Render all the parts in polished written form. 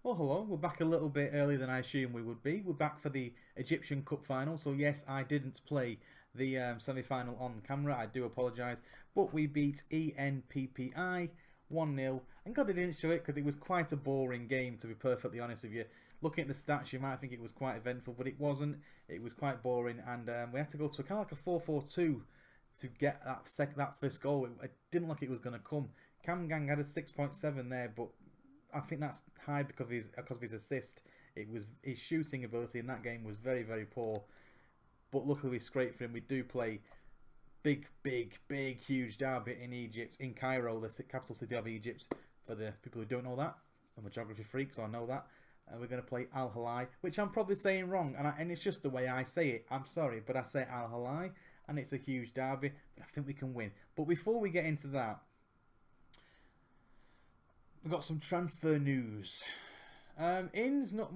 Well, hello. We're back a little bit earlier than I assumed we would be. We're back for the Egyptian Cup final. So, yes, I didn't play the semi final on camera. I do apologise. But we beat ENPPI 1-0. And God, they didn't show it because it was quite a boring game, to be perfectly honest with you. Looking at the stats, you might think it was quite eventful, but it wasn't. It was quite boring. And we had to go to kind of like a 4-4-2 to get that first goal. It didn't look like it was going to come. Cam Gang had a 6.7 there, but I think that's high because of his assist. It was his shooting ability in that game was very, very poor. But luckily we scraped for him. We do play big, huge derby in Egypt, in Cairo, the capital city of Egypt. For the people who don't know that, I'm a geography freak, so I know that. And we're going to play Al-Alhy, which I'm probably saying wrong, and it's just the way I say it. I'm sorry, but I say Al-Alhy, and it's a huge derby. But I think we can win. But before we get into that, we've got some transfer news. Ins not.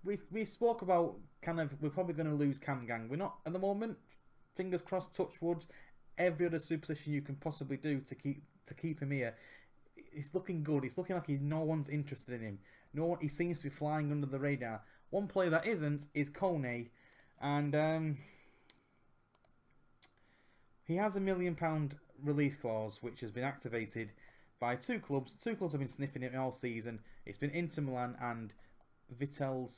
We spoke about kind of we're probably going to lose Cam Gang. We're not at the moment. Fingers crossed, touch wood. Every other superstition you can possibly do to keep him here. It's looking good. It's looking like no one's interested in him. No one. He seems to be flying under the radar. One player that isn't is Kone, and he has £1 million release clause which has been activated by two clubs. Two clubs have been sniffing him all season. It's been Inter Milan and Vitel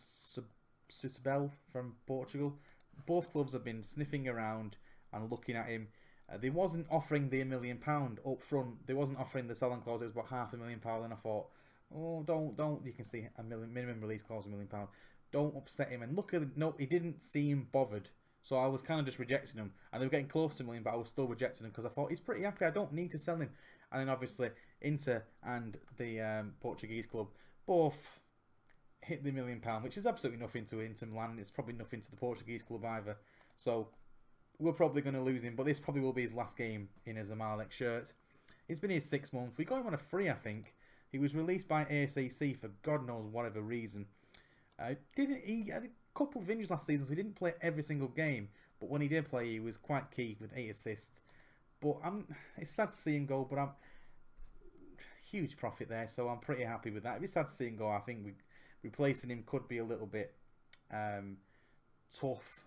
Setúbal from Portugal. Both clubs have been sniffing around and looking at him. They wasn't offering the £1 million up front. They wasn't offering the selling clause. It was about £500,000. And I thought, oh, don't. You can see minimum release clause £1 million. Don't upset him. And look at it. No, he didn't seem bothered. So I was kind of just rejecting him. And they were getting close to $1 million, but I was still rejecting him because I thought he's pretty happy. I don't need to sell him. And then obviously Inter and the Portuguese club both hit the £1 million, which is absolutely nothing to Inter Milan. It's probably nothing to the Portuguese club either. So we're probably going to lose him, but this probably will be his last game in a Zamalek shirt. He's been here 6 months. We got him on a free, I think. He was released by ASAC for God knows whatever reason. He had a couple of injuries last season, so he didn't play every single game. But when he did play, he was quite key with 8 assists. But it's sad to see him go, but I'm huge profit there, so I'm pretty happy with that. It'd be sad to see him go. I think replacing him could be a little bit tough,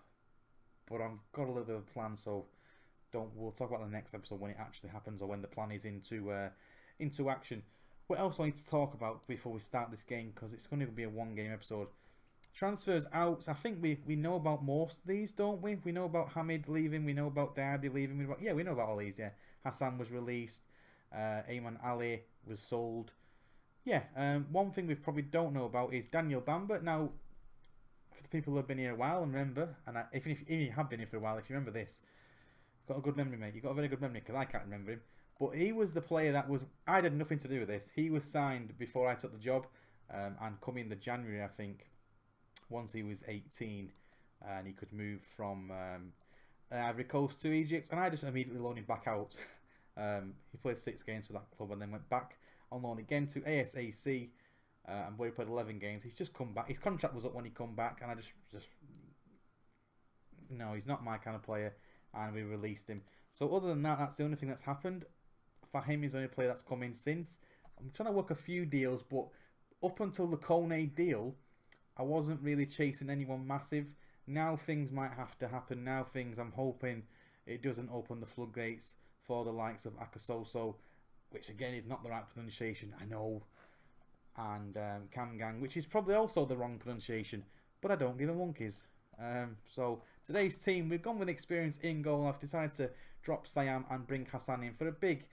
but I've got a little bit of a plan, so we'll talk about the next episode when it actually happens or when the plan is into action. What else do I need to talk about before we start this game? Because it's going to be a one-game episode. Transfers out. I think we know about most of these, don't we? We know about Hamid leaving. We know about Derby leaving. We know about all these. Yeah, Hassan was released. Ayman Ali was sold. Yeah. One thing we probably don't know about is Daniel Bamber. Now, for the people who have been here a while and remember, and if you have been here for a while, if you remember this, you've got a good memory, mate. You've got a very good memory because I can't remember him. But he was the player that was. I had nothing to do with this. He was signed before I took the job, and come in the January, I think. Once he was 18, and he could move from Ivory Coast to Egypt, and I just immediately loaned him back out. He played 6 games for that club and then went back on loan again to ASAC, and where he played 11 games. He's just come back. His contract was up when he come back, and I just no, he's not my kind of player, and we released him. So other than that, that's the only thing that's happened. Fahim is the only player that's come in since. I'm trying to work a few deals, but up until the Kone deal, I wasn't really chasing anyone massive. Now things might have to happen. Now I'm hoping it doesn't open the floodgates for the likes of Akasoso, which again is not the right pronunciation, I know, and Kamgang, which is probably also the wrong pronunciation, but I don't give a monkeys. So today's team, we've gone with experience in goal. I've decided to drop Siam and bring Hassan in for a big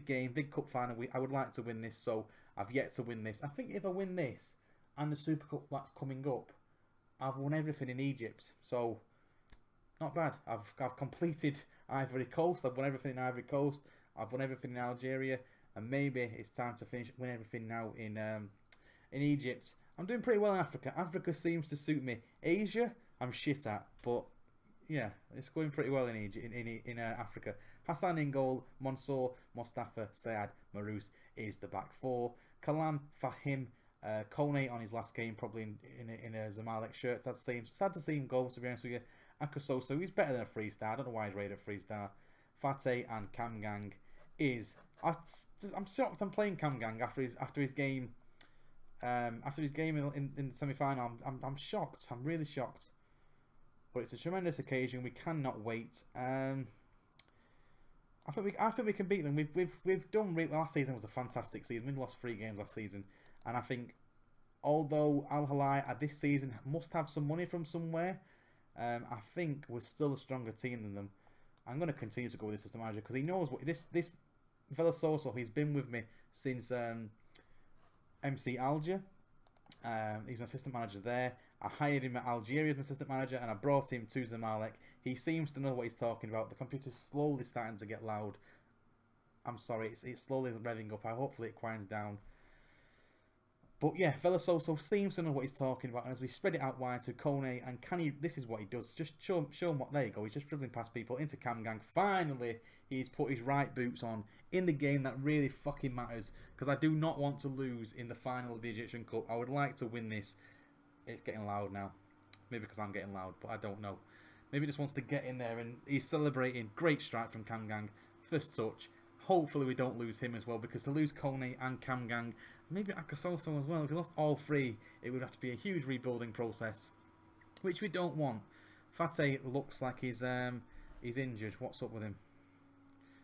game, big cup final. I would like to win this, so I've yet to win this. I think if I win this and the Super Cup that's coming up, I've won everything in Egypt. So not bad. I've completed Ivory Coast. I've won everything in Ivory Coast. I've won everything in Algeria, and maybe it's time to win everything now in Egypt. I'm doing pretty well in Africa. Africa seems to suit me. Asia, I'm shit at, but yeah, it's going pretty well in Egypt, in Africa. Hassan in goal, Mansour, Mostafa, Sayad, Marous is the back four. Kalam, Fahim, Kone on his last game, probably in a Zamalek shirt. Sad to see him go, to be honest with you. Akasoso, he's better than a 3-star. I don't know why he's rated a 3-star. Fateh and Kamgang is. I'm shocked I'm playing Kamgang after his game after his game in the semi-final. I'm shocked. I'm really shocked. But it's a tremendous occasion. We cannot wait. I think we can beat them. We've done last season was a fantastic season. We lost 3 games last season, and I think although Al-Alhy this season must have some money from somewhere, I think we're still a stronger team than them. I'm going to continue to go with this system manager because he knows what this Velasoso. He's been with me since MC Alger. He's an assistant manager there. I hired him at Algeria as an assistant manager, and I brought him to Zamalek. He seems to know what he's talking about. The computer's slowly starting to get loud. I'm sorry, it's slowly revving up. Hopefully it quiets down. But yeah, Velasoso seems to know what he's talking about, and as we spread it out wide to Kone, and this is what he does. Just show him what, there you go. He's just dribbling past people into Kamgang. Finally, he's put his right boots on in the game that really fucking matters, because I do not want to lose in the final of the Egyptian Cup. I would like to win this. It's getting loud now. Maybe because I'm getting loud, but I don't know. Maybe he just wants to get in there, and he's celebrating. Great strike from Kamgang. First touch. Hopefully we don't lose him as well, because to lose Kone and Kamgang, maybe Akasoso as well, if we lost all 3, it would have to be a huge rebuilding process, which we don't want. Fateh looks like he's injured. What's up with him?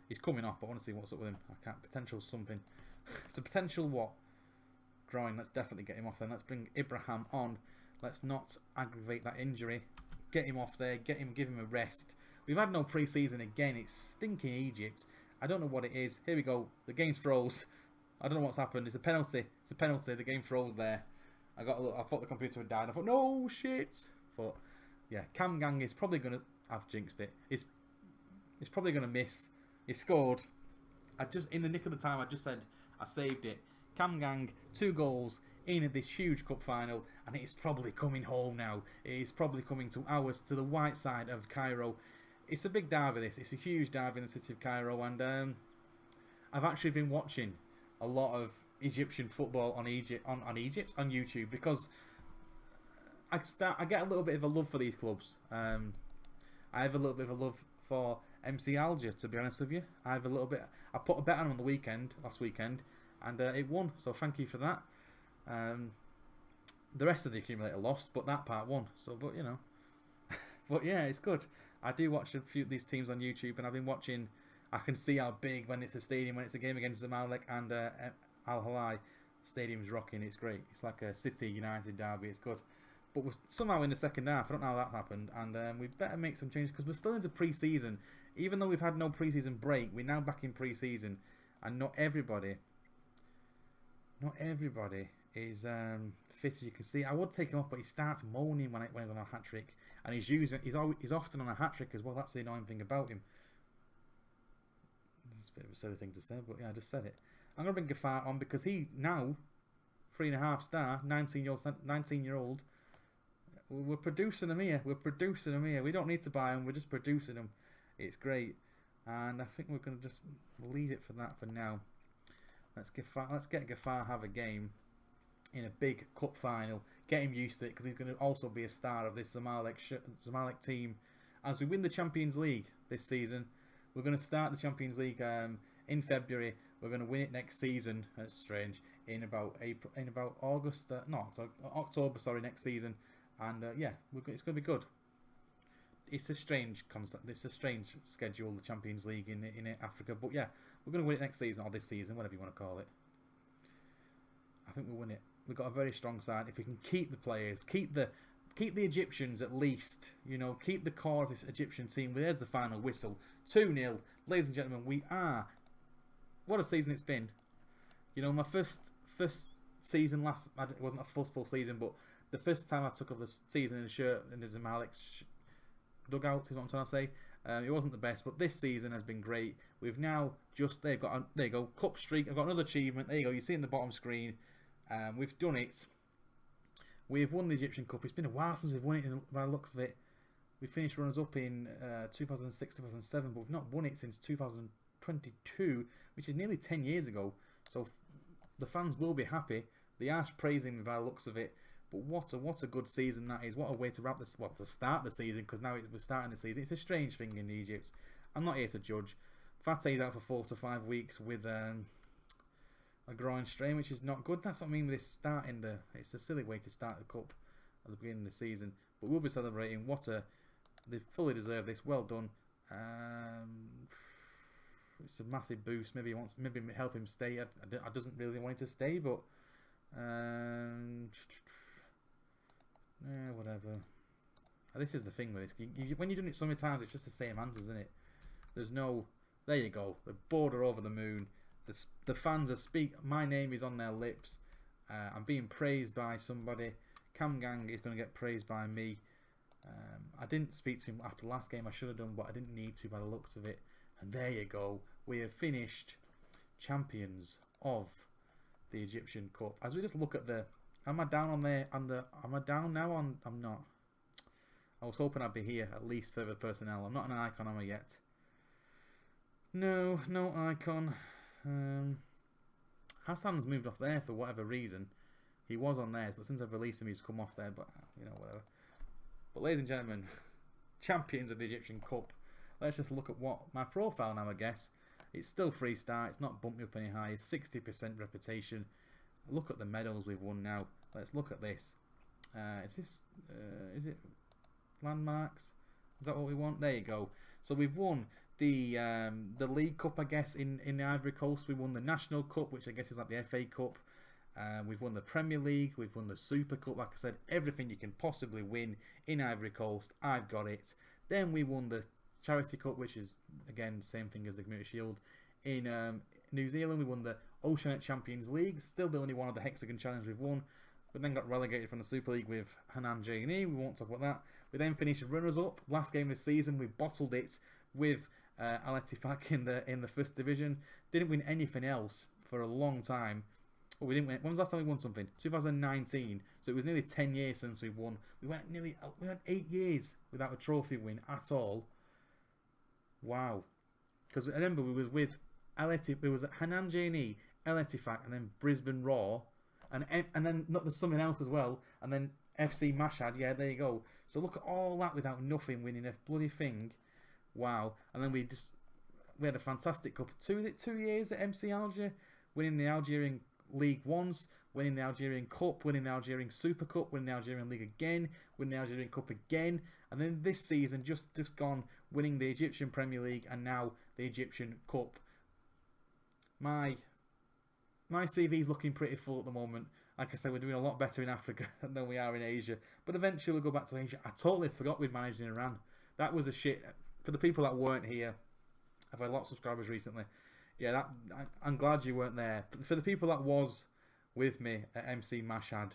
He's coming off, but I want to see what's up with him. I can't. Potential something. It's a potential what? Groin. Let's definitely get him off then. Let's bring Ibrahim on. Let's not aggravate that injury. Get him off there. Give him a rest. We've had no pre-season again. It's stinking Egypt. I don't know what it is. Here we go. The game's froze. I don't know what's happened. It's a penalty. It's a penalty. The game froze there. I thought the computer had died. I thought, no shit. But yeah, Kamgang is probably gonna. I've jinxed it. It's probably gonna miss. He scored. In the nick of the time, I just said I saved it. Kamgang, 2 goals in this huge cup final, and it's probably coming home now. It is probably coming to the white side of Cairo. It's a big derby. It's a huge derby in the city of Cairo, and I've actually been watching a lot of Egyptian football on YouTube, because I get a little bit of a love for these clubs. I have a little bit of a love for MC Alger, to be honest with you. I put a bet on him last weekend, and it won. So thank you for that. The rest of the accumulator lost, but that part won. So, but you know, but yeah, it's good. I do watch a few of these teams on YouTube, and I've been watching. I can see how big when it's a stadium, when it's a game against Zamalek and Al-Alhy. Stadium's rocking. It's great. It's like a City United derby. It's good. But we're somehow in the second half. I don't know how that happened, and we better make some changes because we're still into pre-season. Even though we've had no pre-season break, we're now back in pre-season, and not everybody is fit, as you can see. I would take him off, but he starts moaning when he's on a hat trick, and he's often on a hat trick as well. That's the annoying thing about him. It's a bit of a silly thing to say, but yeah, I just said it. I'm gonna bring Gafar on because he now 3.5 star, 19-year-old. We're producing him here. We don't need to buy him. We're just producing him. It's great, and I think we're gonna just leave it for that for now. Let's get Gafar have a game in a big cup final. Get him used to it, because he's going to also be a star of this Zamalek team. As we win the Champions League this season, we're going to start the Champions League in February. We're going to win it next season. That's strange. In about October. Sorry, next season. And yeah, it's going to be good. It's a strange concept. It's a strange schedule, the Champions League in Africa. But yeah, we're going to win it next season, or this season, whatever you want to call it. I think we'll win it. We've got a very strong side. If we can keep the players, keep the Egyptians at least, you know, keep the core of this Egyptian team. There's the final whistle. 2-0. Ladies and gentlemen, we are... What a season it's been. You know, my first season it wasn't a full season, but the first time I took off the season in a shirt in the Zamalek dugout, is what I'm trying to say. It wasn't the best, but this season has been great. We've now there you go, cup streak. I've got another achievement. There you go. You see it in the bottom screen. We've done it. We've won the Egyptian Cup. It's been a while since we've won it by the looks of it. We finished runners-up in 2006, 2007, but we've not won it since 2022, which is nearly 10 years ago. So the fans will be happy. They are praising me by the looks of it. But what a good season that is. What a way to wrap this. Well, to start the season, because now we're starting the season. It's a strange thing in Egypt. I'm not here to judge. Fateh's out for 4 to 5 weeks with a groin strain, which is not good. That's what I mean with this starting the. It's a silly way to start the cup at the beginning of the season, but we'll be celebrating. They fully deserve this. Well done. It's a massive boost. Maybe help him stay. I doesn't really want him to stay, but whatever. This is the thing with this. When you're doing it so many times, it's just the same answers, isn't it? There's no. There you go. The border over the moon. The fans are my name is on their lips. I'm being praised by somebody. Cam Gang is going to get praised by me. I didn't speak to him after last game. I should have done, but I didn't need to by the looks of it. And there you go. We have finished champions of the Egyptian Cup. As we just look at the. Am I down on there? Am I down now? I'm not. I was hoping I'd be here at least further personnel. I'm not an icon, am I yet? No icon. Hassan's moved off there for whatever reason. He was on there, but since I've released him, he's come off there. But whatever. But ladies and gentlemen, champions of the Egyptian Cup. Let's just look at what my profile now. I guess it's still 3-star. It's not bumped me up any higher. It's 60% reputation. Look at the medals we've won now. Let's look at this. Is it landmarks? Is that what we want? There you go. So we've won the League Cup, I guess, in the Ivory Coast. We won the National Cup, which I guess is like the FA Cup. We've won the Premier League. We've won the Super Cup. Like I said, everything you can possibly win in Ivory Coast, I've got it. Then we won the Charity Cup, which is again the same thing as the Community Shield. In New Zealand, we won the Oceanic Champions League. Still the only one of the Hexagon Challenge we've won. But then got relegated from the Super League with Hanan J&E. We won't talk about that. We then finished runners-up. Last game of the season, we bottled it with Al-Ettifaq in the first division. Didn't win anything else for a long time. Oh, we didn't win. When was the last time we won something? 2019. So it was nearly 10 years since we won. We went 8 years without a trophy win at all. Wow. Because remember, we was with we was at Hanan J&E, Al-Ettifaq, and then Brisbane Raw, and then there's something else as well, and then FC Mashhad. Yeah, there you go. So look at all that without nothing, winning a bloody thing. Wow. And then we had a fantastic cup. 2 years at MC Alger, winning the Algerian League Ones, winning the Algerian Cup, winning the Algerian Super Cup, winning the Algerian League again, winning the Algerian Cup again, and then this season just gone winning the Egyptian Premier League and now the Egyptian Cup. My CV's looking pretty full at the moment. Like I said, we're doing a lot better in Africa than we are in Asia. But eventually we'll go back to Asia. I totally forgot we'd managed in Iran. That was a shit. For the people that weren't here, I've had a lot of subscribers recently. Yeah, I'm glad you weren't there. But for the people that was with me at MC Mashhad,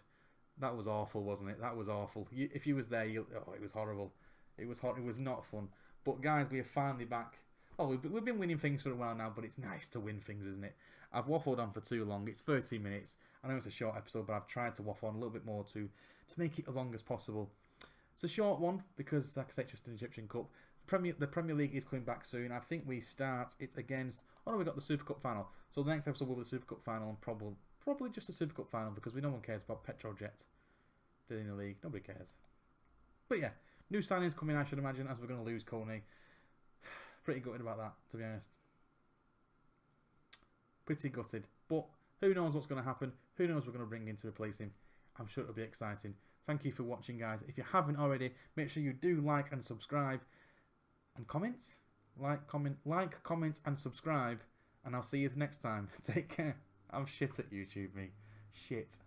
that was awful, wasn't it? That was awful. If you was there, it was horrible. It was not fun. But guys, we are finally back. Oh, we've been winning things for a while now, but it's nice to win things, isn't it? I've waffled on for too long. It's 13 minutes. I know it's a short episode, but I've tried to waffle on a little bit more to make it as long as possible. It's a short one because, like I say, it's just an Egyptian Cup. The Premier League is coming back soon. I think we start it against. Oh no, we got the Super Cup final. So the next episode will be the Super Cup final, and probably just the Super Cup final because no one cares about Petrojet in the league. Nobody cares. But yeah, new signings coming, I should imagine, as we're going to lose Coney. Pretty gutted about that, to be honest. Pretty gutted. But who knows what's going to happen? Who knows what we're going to bring in to replace him? I'm sure it'll be exciting. Thank you for watching, guys. If you haven't already, make sure you do like and subscribe. And comment. Like, comment, and subscribe. And I'll see you next time. Take care. I'm shit at YouTube, me. Shit.